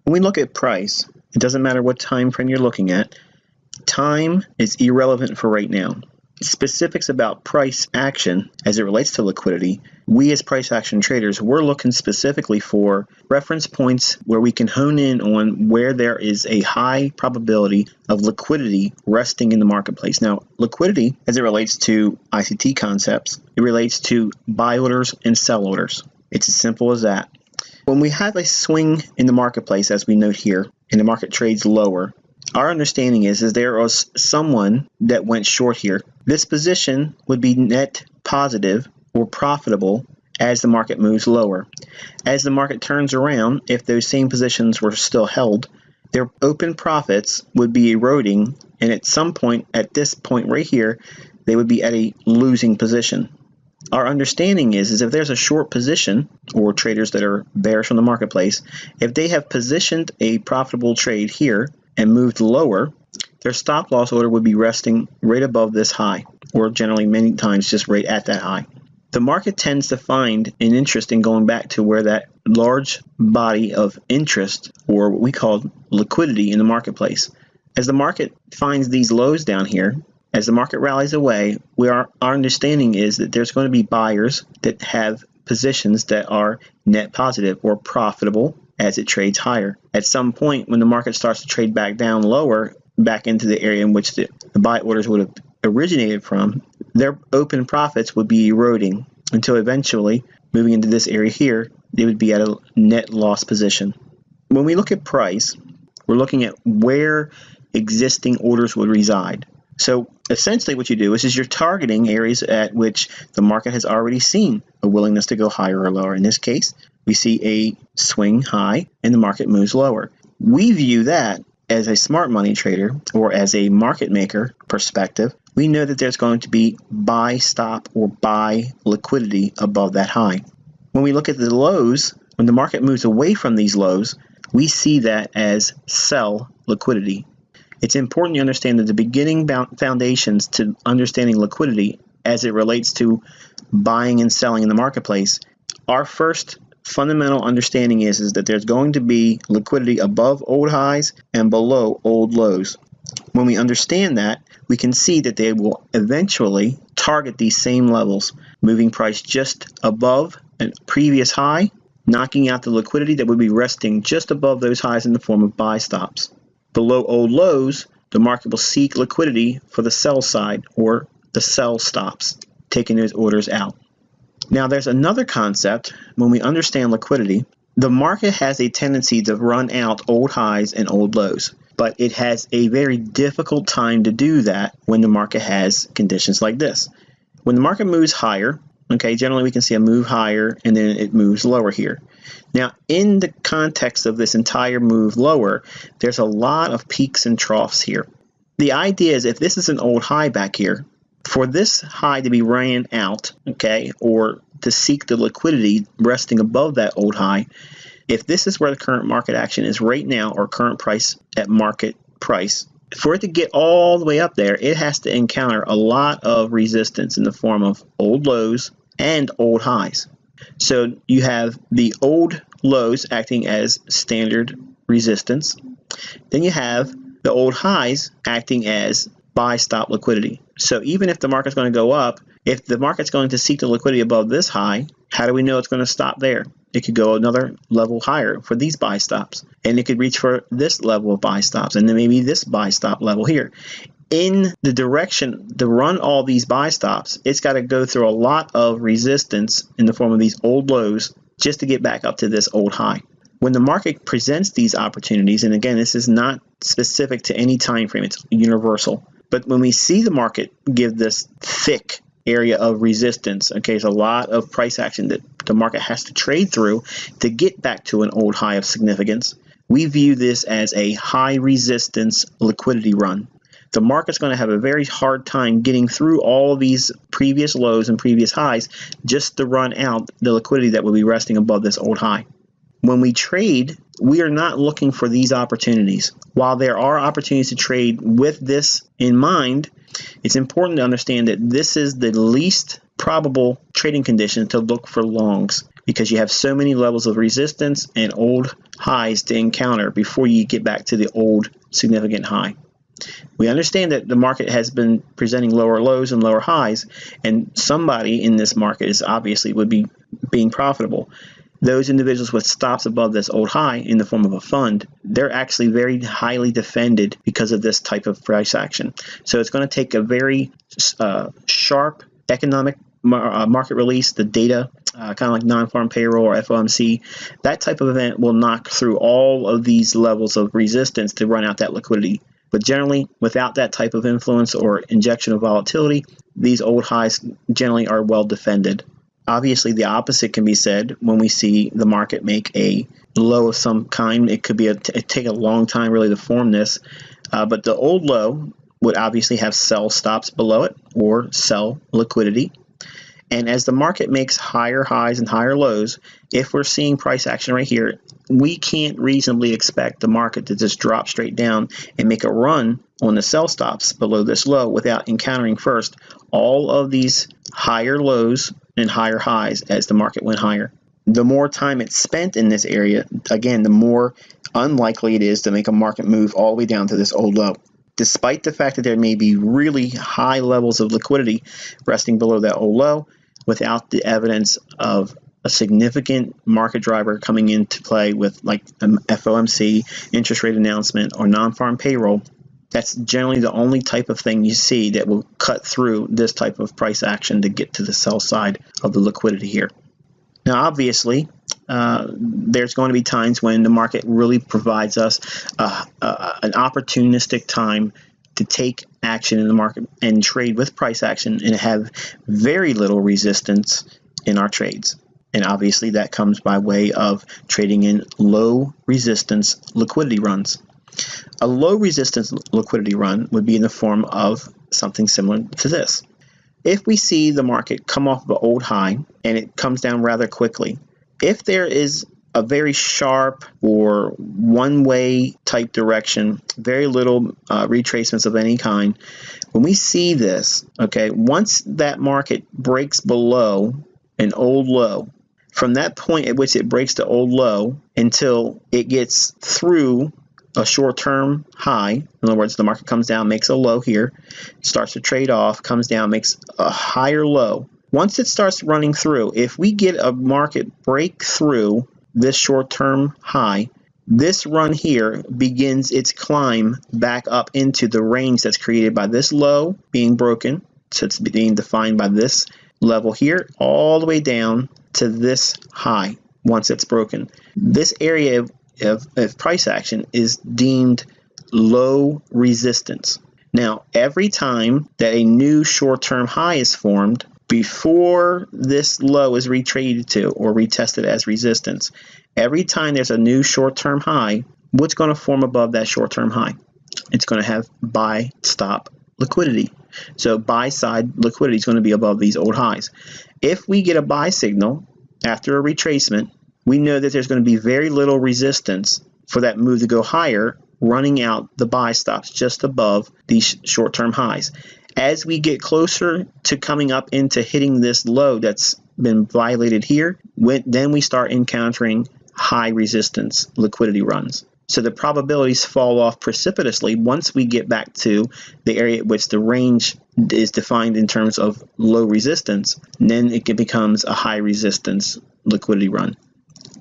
When we look at price, it doesn't matter what time frame you're looking at. Time is irrelevant for right now. Specifics about price action as it relates to liquidity, we as price action traders, we're looking specifically for reference points where we can hone in on where there is a high probability of liquidity resting in the marketplace. Now, liquidity, as it relates to ICT concepts, it relates to buy orders and sell orders. It's as simple as that. When we have a swing in the marketplace, as we note here, and the market trades lower, our understanding is there was someone that went short here. This position would be net positive or profitable as the market moves lower. As the market turns around, if those same positions were still held, their open profits would be eroding, and at some point, at this point right here, they would be at a losing position. Our understanding is if there's a short position, or traders that are bearish on the marketplace, if they have positioned a profitable trade here and moved lower, their stop loss order would be resting right above this high, or generally many times just right at that high. The market tends to find an interest in going back to where that large body of interest, or what we call liquidity in the marketplace. As the market finds these lows down here, as the market rallies away, our understanding is that there's going to be buyers that have positions that are net positive or profitable as it trades higher. At some point, when the market starts to trade back down lower, back into the area in which the buy orders would have originated from, their open profits would be eroding until eventually, moving into this area here, they would be at a net loss position. When we look at price, we're looking at where existing orders would reside. So essentially what you do is you're targeting areas at which the market has already seen a willingness to go higher or lower. In this case, we see a swing high and the market moves lower. We view that as a smart money trader or as a market maker perspective. We know that there's going to be buy stop or buy liquidity above that high. When we look at the lows, when the market moves away from these lows, we see that as sell liquidity. It's important you understand that the beginning foundations to understanding liquidity as it relates to buying and selling in the marketplace, our first fundamental understanding is that there's going to be liquidity above old highs and below old lows. When we understand that, we can see that they will eventually target these same levels, moving price just above a previous high, knocking out the liquidity that would be resting just above those highs in the form of buy stops. Below old lows, the market will seek liquidity for the sell side or the sell stops, taking those orders out. Now, there's another concept when we understand liquidity. The market has a tendency to run out old highs and old lows, but it has a very difficult time to do that when the market has conditions like this. When the market moves higher, generally we can see a move higher and then it moves lower here. Now, in the context of this entire move lower, there's a lot of peaks and troughs here. The idea is if this is an old high back here, for this high to be ran out, or to seek the liquidity resting above that old high, if this is where the current market action is right now or current price at market price, for it to get all the way up there, it has to encounter a lot of resistance in the form of old lows and old highs. So you have the old lows acting as standard resistance. Then you have the old highs acting as buy stop liquidity. So even if the market's going to go up, if the market's going to seek the liquidity above this high, how do we know it's going to stop there? It could go another level higher for these buy stops, and it could reach for this level of buy stops, and then maybe this buy stop level here. In the direction to run all these buy stops, it's got to go through a lot of resistance in the form of these old lows just to get back up to this old high. When the market presents these opportunities, and again, this is not specific to any time frame, it's universal. But when we see the market give this thick area of resistance, it's a lot of price action that the market has to trade through to get back to an old high of significance. We view this as a high resistance liquidity run. The market's going to have a very hard time getting through all of these previous lows and previous highs just to run out the liquidity that will be resting above this old high. When we trade, we are not looking for these opportunities. While there are opportunities to trade with this in mind, it's important to understand that this is the least probable trading condition to look for longs because you have so many levels of resistance and old highs to encounter before you get back to the old significant high. We understand that the market has been presenting lower lows and lower highs, and somebody in this market is obviously would be being profitable. Those individuals with stops above this old high in the form of a fund, they're actually very highly defended because of this type of price action. So it's going to take a very sharp economic market release, the data, kind of like non-farm payroll or FOMC. That type of event will knock through all of these levels of resistance to run out that liquidity. But generally, without that type of influence or injection of volatility, these old highs generally are well defended. Obviously, the opposite can be said when we see the market make a low of some kind. It could be it take a long time really to form this, but the old low would obviously have sell stops below it or sell liquidity. And as the market makes higher highs and higher lows, if we're seeing price action right here, we can't reasonably expect the market to just drop straight down and make a run on the sell stops below this low without encountering first all of these higher lows and higher highs as the market went higher. The more time it's spent in this area, again, the more unlikely it is to make a market move all the way down to this old low. Despite the fact that there may be really high levels of liquidity resting below that old low, without the evidence of a significant market driver coming into play with like FOMC, interest rate announcement, or non-farm payroll, that's generally the only type of thing you see that will cut through this type of price action to get to the sell side of the liquidity here. Now, obviously, there's going to be times when the market really provides us an opportunistic time to take action in the market and trade with price action and have very little resistance in our trades. And obviously that comes by way of trading in low resistance liquidity runs. A low resistance liquidity run would be in the form of something similar to this. If we see the market come off of an old high and it comes down rather quickly, if there is a very sharp or one-way type direction, very little retracements of any kind, when we see this, okay, once that market breaks below an old low, from that point at which it breaks the old low until it gets through a short-term high, in other words, the market comes down, makes a low here, starts to trade off, comes down, makes a higher low. Once it starts running through, if we get a market break through this short-term high, this run here begins its climb back up into the range that's created by this low being broken. So it's being defined by this level here all the way down to this high once it's broken. This area of price action is deemed low resistance. Now, every time that a new short-term high is formed, before this low is retraded to or retested as resistance, every time there's a new short-term high, what's going to form above that short-term high? It's going to have buy stop liquidity. So buy side liquidity is going to be above these old highs. If we get a buy signal after a retracement, we know that there's going to be very little resistance for that move to go higher, running out the buy stops just above these short-term highs. As we get closer to coming up into hitting this low that's been violated here, then we start encountering high resistance liquidity runs. So the probabilities fall off precipitously once we get back to the area at which the range is defined in terms of low resistance. And then it becomes a high resistance liquidity run.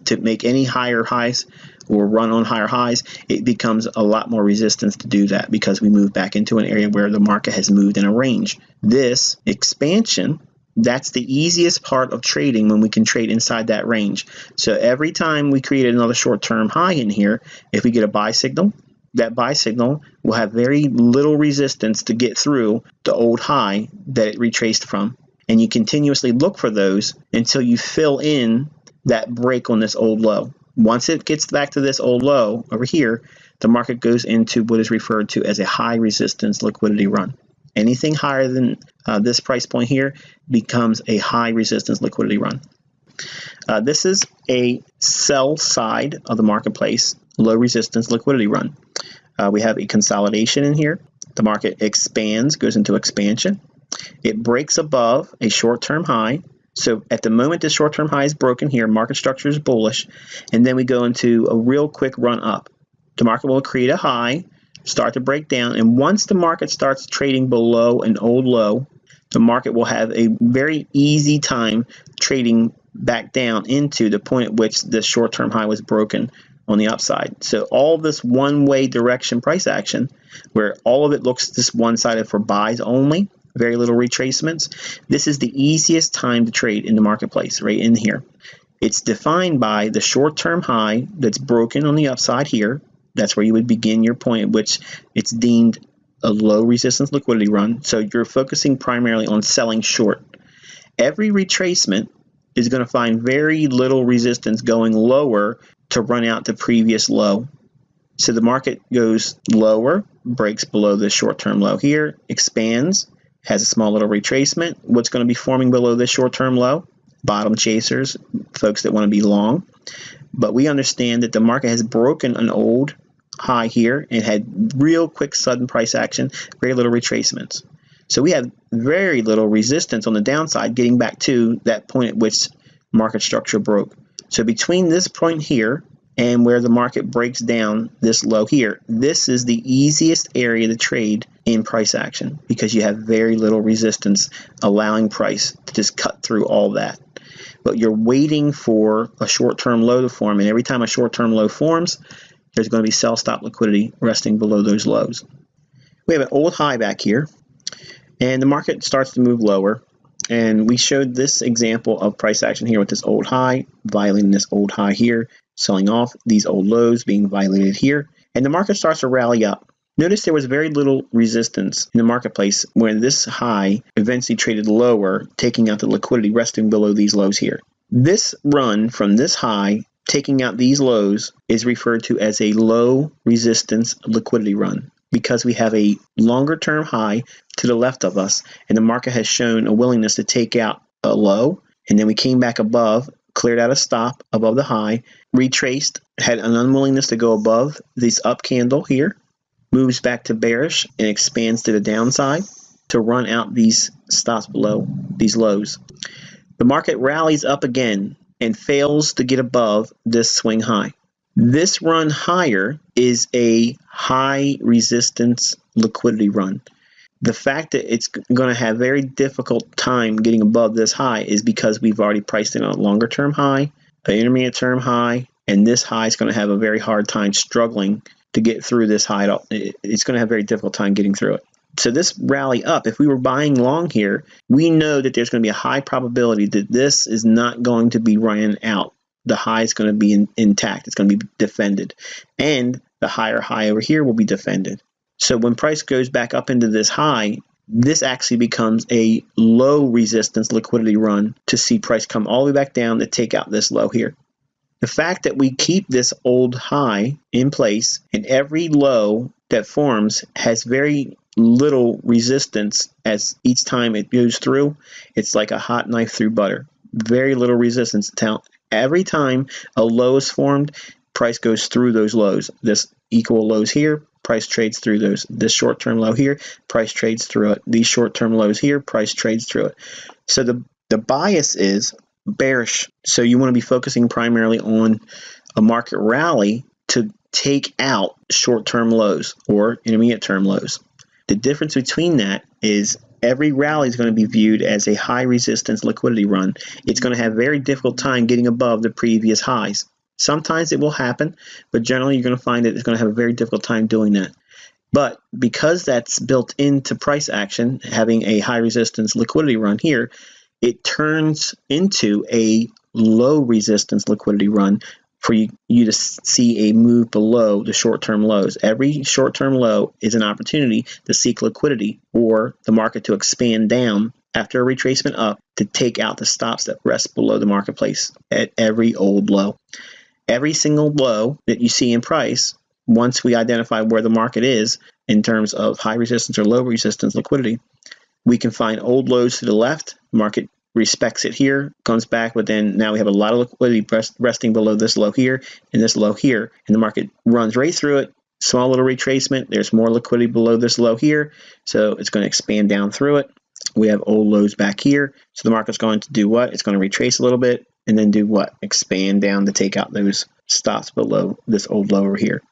To make any higher highs or run on higher highs, it becomes a lot more resistance to do that because we move back into an area where the market has moved in a range. This expansion, that's the easiest part of trading when we can trade inside that range. So every time we create another short-term high in here, if we get a buy signal, that buy signal will have very little resistance to get through the old high that it retraced from. And you continuously look for those until you fill in that break on this old low. Once it gets back to this old low over here, the market goes into what is referred to as a high resistance liquidity run. Anything higher than this price point here becomes a high resistance liquidity run. This is a sell side of the marketplace, low resistance liquidity run. We have a consolidation in here. The market expands, goes into expansion. It breaks above a short-term high, So at the moment the short-term high is broken here, market structure is bullish, and then we go into a real quick run up. The market will create a high, start to break down, and once the market starts trading below an old low, the market will have a very easy time trading back down into the point at which the short-term high was broken on the upside. So all this one-way direction price action, where all of it looks just one-sided for buys only, very little retracements, this is the easiest time to trade in the marketplace, right in here. It's defined by the short-term high that's broken on the upside here. That's where you would begin your point at which it's deemed a low resistance liquidity run. So you're focusing primarily on selling short. Every retracement is going to find very little resistance going lower to run out the previous low. So the market goes lower, breaks below the short-term low here, expands, has a small little retracement. What's going to be forming below this short-term low? Bottom chasers, folks that want to be long. But we understand that the market has broken an old high here and had real quick sudden price action, very little retracements. So we have very little resistance on the downside getting back to that point at which market structure broke. So between this point here and where the market breaks down this low here, this is the easiest area to trade in price action because you have very little resistance allowing price to just cut through all that. But you're waiting for a short-term low to form, and every time a short-term low forms, there's going to be sell stop liquidity resting below those lows. We have an old high back here, and the market starts to move lower. And we showed this example of price action here with this old high, violating this old high here, selling off, these old lows being violated here, and the market starts to rally up. Notice there was very little resistance in the marketplace when this high eventually traded lower, taking out the liquidity resting below these lows here. This run from this high, taking out these lows, is referred to as a low resistance liquidity run because we have a longer term high to the left of us, and the market has shown a willingness to take out a low, and then we came back above, cleared out a stop above the high, retraced, had an unwillingness to go above this up candle here, moves back to bearish and expands to the downside to run out these stops below these lows. The market rallies up again and fails to get above this swing high. This run higher is a high resistance liquidity run. The fact that it's going to have very difficult time getting above this high is because we've already priced in a longer term high, an intermediate term high, and this high is going to have a very hard time struggling to get through this high. It's going to have a very difficult time getting through it. So this rally up, if we were buying long here, we know that there's going to be a high probability that this is not going to be running out. The high is going to be intact. It's going to be defended. And the higher high over here will be defended. So when price goes back up into this high, this actually becomes a low resistance liquidity run to see price come all the way back down to take out this low here. The fact that we keep this old high in place and every low that forms has very little resistance as each time it goes through, it's like a hot knife through butter. Very little resistance. Every time a low is formed, price goes through those lows. This equal lows here, price trades through those. This short-term low here, price trades through it. These short-term lows here, price trades through it. So the bias is bearish. So you want to be focusing primarily on a market rally to take out short-term lows or intermediate-term lows. The difference between that is every rally is going to be viewed as a high resistance liquidity run. It's going to have very difficult time getting above the previous highs. Sometimes it will happen, but generally you're going to find that it's going to have a very difficult time doing that. But because that's built into price action, having a high resistance liquidity run here, it turns into a low resistance liquidity run for you to see a move below the short-term lows. Every short-term low is an opportunity to seek liquidity or the market to expand down after a retracement up to take out the stops that rest below the marketplace at every old low. Every single low that you see in price, once we identify where the market is in terms of high resistance or low resistance liquidity, we can find old lows to the left. Market respects it here, comes back, but then now we have a lot of liquidity resting below this low here and this low here, and the market runs right through it. Small little retracement. There's more liquidity below this low here, so it's going to expand down through it. We have old lows back here. So the market's going to do what? It's going to retrace a little bit and then do what? Expand down to take out those stops below this old low over here.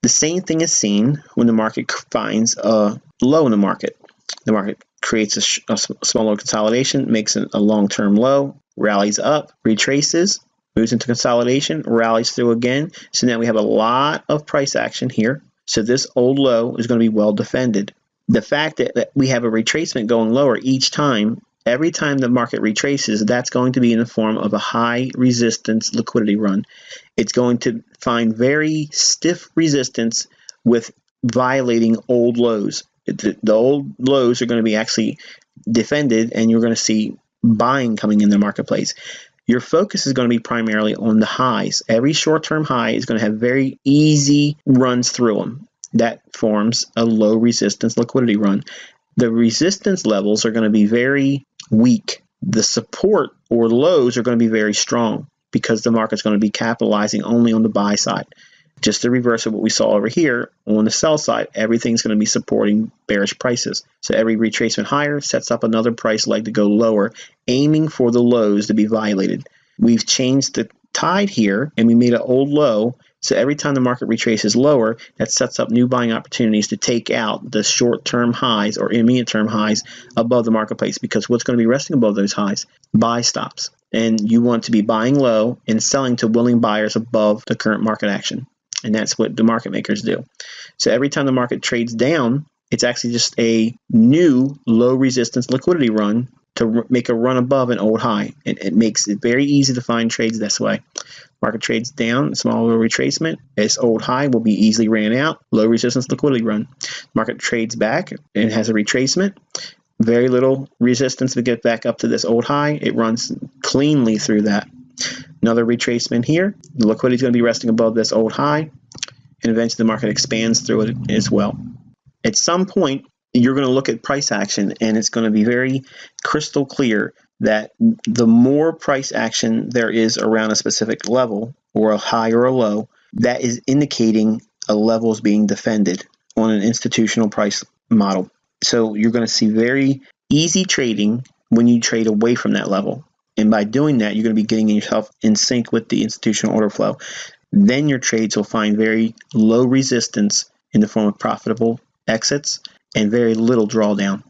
The same thing is seen when the market finds a low in the market. The market creates a small low consolidation, makes a long-term low, rallies up, retraces, moves into consolidation, rallies through again. So now we have a lot of price action here. So this old low is going to be well defended. The fact that we have a retracement going lower each time, every time the market retraces, that's going to be in the form of a high resistance liquidity run. It's going to find very stiff resistance with violating old lows. The old lows are going to be actually defended, and you're going to see buying coming in the marketplace. Your focus is going to be primarily on the highs. Every short-term high is going to have very easy runs through them. That forms a low resistance liquidity run. The resistance levels are going to be very weak. The support or lows are going to be very strong because the market's going to be capitalizing only on the buy side. Just the reverse of what we saw over here on the sell side, everything's going to be supporting bearish prices. So every retracement higher sets up another price leg to go lower, aiming for the lows to be violated. We've changed the tide here and we made an old low. So every time the market retraces lower, that sets up new buying opportunities to take out the short-term highs or intermediate-term highs above the marketplace, because what's going to be resting above those highs? Buy stops. And you want to be buying low and selling to willing buyers above the current market action. And that's what the market makers do. So every time the market trades down, it's actually just a new low resistance liquidity run to make a run above an old high. And it makes it very easy to find trades this way. Market trades down, small low retracement. This old high will be easily ran out. Low resistance liquidity run. Market trades back and has a retracement. Very little resistance to get back up to this old high. It runs cleanly through that. Another retracement here. The liquidity is going to be resting above this old high, and eventually the market expands through it as well. At some point, you're going to look at price action, and it's going to be very crystal clear that the more price action there is around a specific level, or a high or a low, that is indicating a level is being defended on an institutional price model. So you're going to see very easy trading when you trade away from that level. And by doing that, you're going to be getting yourself in sync with the institutional order flow. Then your trades will find very low resistance in the form of profitable exits and very little drawdown.